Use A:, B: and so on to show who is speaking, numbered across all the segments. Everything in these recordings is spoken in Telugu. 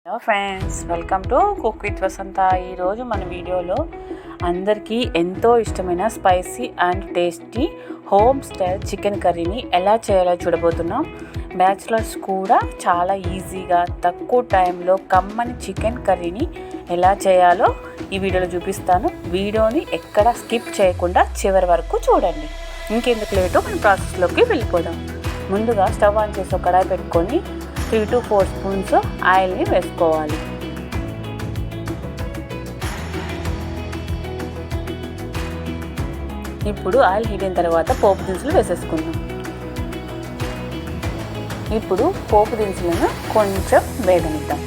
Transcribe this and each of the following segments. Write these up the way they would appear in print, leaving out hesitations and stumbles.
A: Hello friends, welcome to cook with Vasantha. ఈరోజు మన వీడియోలో అందరికీ ఎంతో ఇష్టమైన spicy and tasty home style chicken కర్రీని ఎలా చేయాలో చూడబోతున్నాం. బ్యాచిలర్స్ కూడా చాలా ఈజీగా తక్కువ టైంలో కమ్మని చికెన్ కర్రీని ఎలా చేయాలో ఈ వీడియోలో చూపిస్తాను. వీడియోని ఎక్కడ స్కిప్ చేయకుండా చివరి వరకు చూడండి. ఇంకెందుకు లేటు మన ప్రాసెస్లోకి వెళ్ళిపోదాం. ముందుగా స్టవ్ ఆన్ చేసి ఒక కడాయి పెట్టుకొని 3 to 4 స్పూన్స్ ఆయిల్ని వేసుకోవాలి. ఇప్పుడు ఆయిల్ హీట్ అయిన తర్వాత పోపు దినుసులు వేసేసుకుందాం. ఇప్పుడు పోపు దినుసులను కొంచెం వేగనిద్దాం.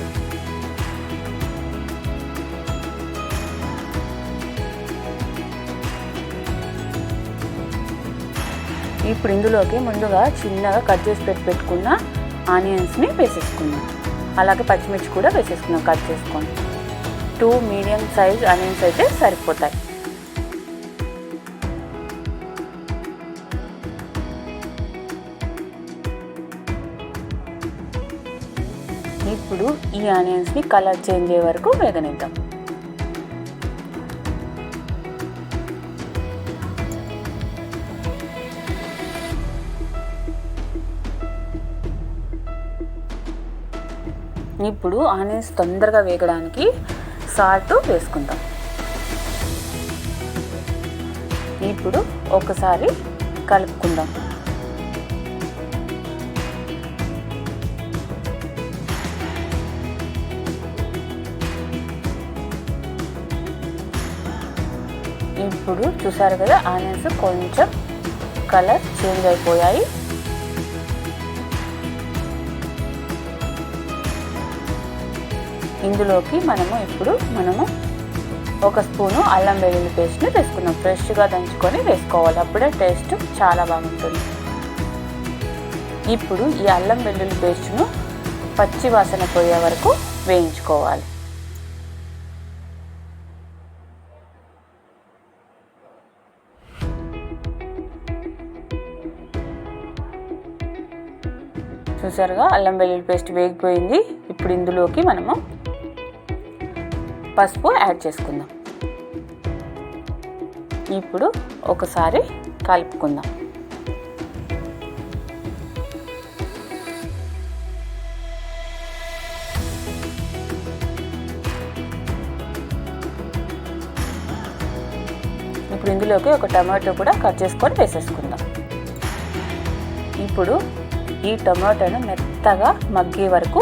A: ఇప్పుడు ఇందులోకి ముందుగా చిన్నగా కట్ చేసి పెట్టుకున్న ఆనియన్స్ని వేసేసుకుందాం. అలాగే పచ్చిమిర్చి కూడా వేసేసుకుందాం కట్ చేసుకొని. 2 మీడియం సైజ్ ఆనియన్స్ అయితే సరిపోతాయి. ఇప్పుడు ఈ ఆనియన్స్ని కలర్ చేంజ్ అయ్యే వరకు వేగనిద్దాం. ఇప్పుడు ఆనియన్స్ తొందరగా వేగడానికి సాల్ట్ వేసుకుందాం. ఇప్పుడు ఒకసారి కలుపుకుందాం. ఇప్పుడు చూసారు కదా, ఆనియన్స్ కొంచెం కలర్ చేంజ్ అయిపోయాయి. ఇందులోకి ఇప్పుడు మనము 1 స్పూను అల్లం వెల్లుల్లి పేస్ట్ని వేసుకుందాం. ఫ్రెష్గా దంచుకొని వేసుకోవాలి, అప్పుడే టేస్ట్ చాలా బాగుంటుంది. ఇప్పుడు ఈ అల్లం వెల్లుల్లి పేస్ట్ను పచ్చి వాసన పోయే వరకు వేయించుకోవాలి. చూసారుగా, అల్లం వెల్లుల్లి పేస్ట్ వేగిపోయింది. ఇప్పుడు ఇందులోకి మనము పసుపు యాడ్ చేసుకుందాం. ఇప్పుడు ఒకసారి కలుపుకుందాం. ఇప్పుడు ఇందులోకి ఒక టమాటో కూడా కట్ చేసుకొని వేసేసుకుందాం. ఇప్పుడు ఈ టమాటాను మెత్తగా మగ్గే వరకు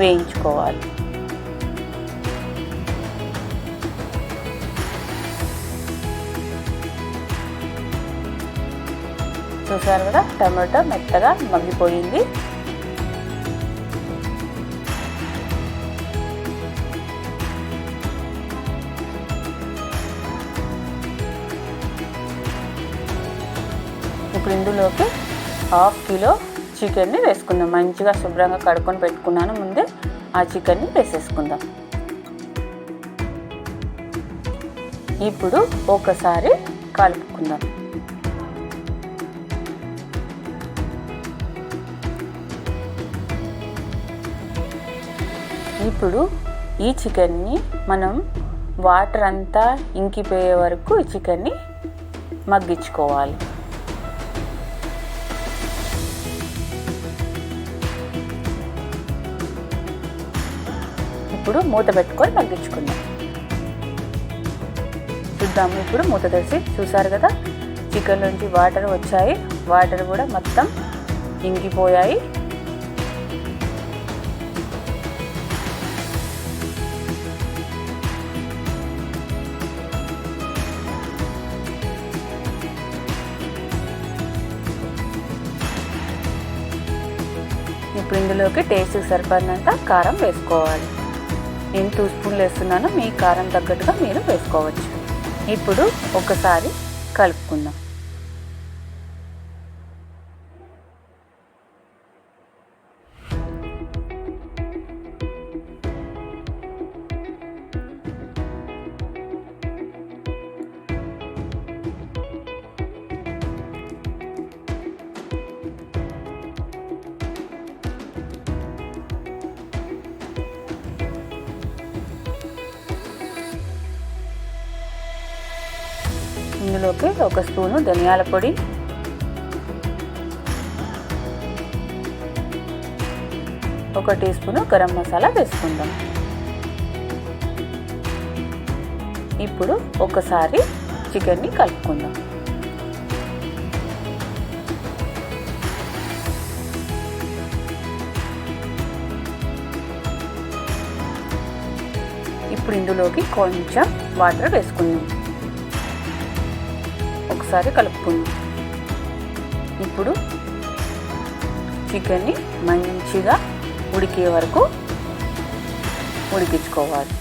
A: వేయించుకోవాలి. చూసారు కదా, టమాటో మెత్తగా మగ్గిపోయింది. ఇప్పుడు ఇందులోకి 1/2 కిలో చికెన్ని వేసుకుందాం. మంచిగా శుభ్రంగా కడుక్కొని పెట్టుకున్నాను ముందే. ఆ చికెన్ని వేసేసుకుందాం. ఇప్పుడు ఒకసారి కలుపుకుందాం. ఇప్పుడు ఈ చికెన్ని మనం వాటర్ అంతా ఇంకిపోయే వరకు ఈ చికెన్ని మగ్గించుకోవాలి. ఇప్పుడు మూత పెట్టుకొని మగ్గించుకుందాం. చూద్దాము. ఇప్పుడు మూత తెరిచి చూసారు కదా, చికెన్ నుంచి వాటర్ వచ్చాయి. వాటర్ కూడా మొత్తం ఇంకిపోయాయి. ఇప్పుడు ఇందులోకి టేస్ట్కి సరిపడినంత కారం వేసుకోవాలి. నేను 2 స్పూన్లు వేస్తున్నాను, మీ కారం తగ్గట్టుగా మీరు వేసుకోవచ్చు. ఇప్పుడు ఒకసారి కలుపుకుందాం. ఇందులోకి 1 స్పూను ధనియాల పొడి, ఒక టీ స్పూను గరం మసాలా వేసుకుందాం. ఇప్పుడు ఒకసారి చికెన్ని కలుపుకుందాం. ఇప్పుడు ఇందులోకి కొంచెం వాటర్ వేసుకుందాం. ఒకసారి కలుపుకుందాం. ఇప్పుడు చికెన్ని మంచిగా ఉడికే వరకు ఉడికించుకోవాలి.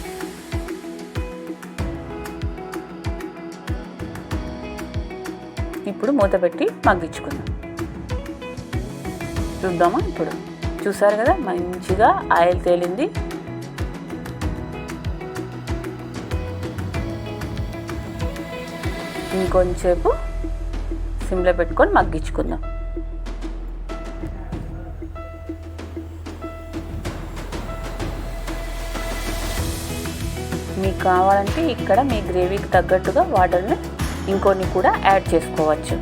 A: ఇప్పుడు మూత పెట్టి మగ్గించుకుందాం. చూద్దామా? ఇప్పుడు చూసారు కదా, మంచిగా ఆయిల్ తేలింది. ఇంకొంచెంసేపు సిమ్లో పెట్టుకొని మగ్గించుకుందాం. మీకు కావాలంటే ఇక్కడ మీ గ్రేవీకి తగ్గట్టుగా వాటర్ని ఇంకొన్ని కూడా యాడ్ చేసుకోవచ్చు.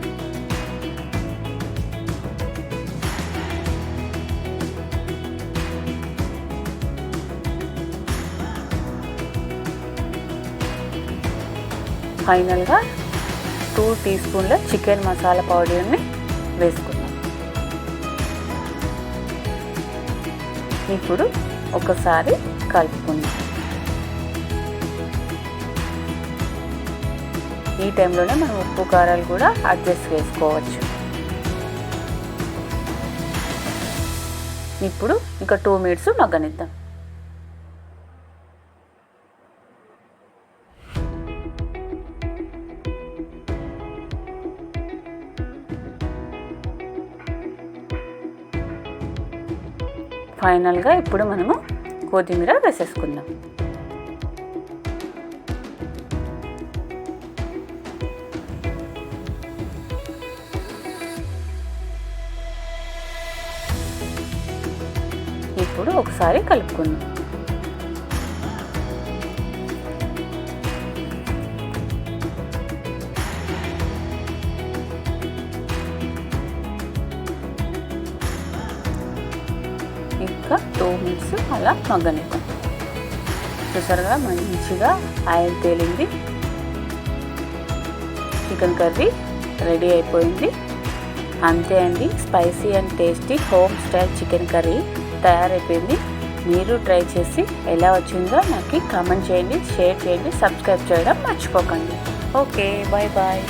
A: ఫైనల్గా 2 టీ స్పూన్ల చికెన్ మసాలా పౌడర్ని వేసుకుందాం. ఇప్పుడు ఒకసారి కలుపుకుందాం. ఈ టైంలోనే మనం ఉప్పు కారాలు కూడా అడ్జస్ట్ చేసుకోవచ్చు. ఇప్పుడు ఇంకా 2 మినిట్స్ మగ్గనిద్దాం. ఫైనల్గా ఇప్పుడు మనము కొత్తిమీర వేసేసుకుందాం. ఇప్పుడు ఒకసారి కలుపుకుందాం. ఇంకా 2 మినిట్స్ అలా మగ్గనిద్దాం. చూసారుగా మంచిగా ఆయిల్ తేలింది. చికెన్ కర్రీ రెడీ అయిపోయింది. అంతే అండి, spicy and tasty home style chicken curry తయారైపోయింది. మీరు ట్రై చేసి ఎలా వచ్చిందో నాకు కామెంట్ చేయండి, షేర్ చేయండి, సబ్స్క్రైబ్ చేయడం మర్చిపోకండి. Okay, bye bye.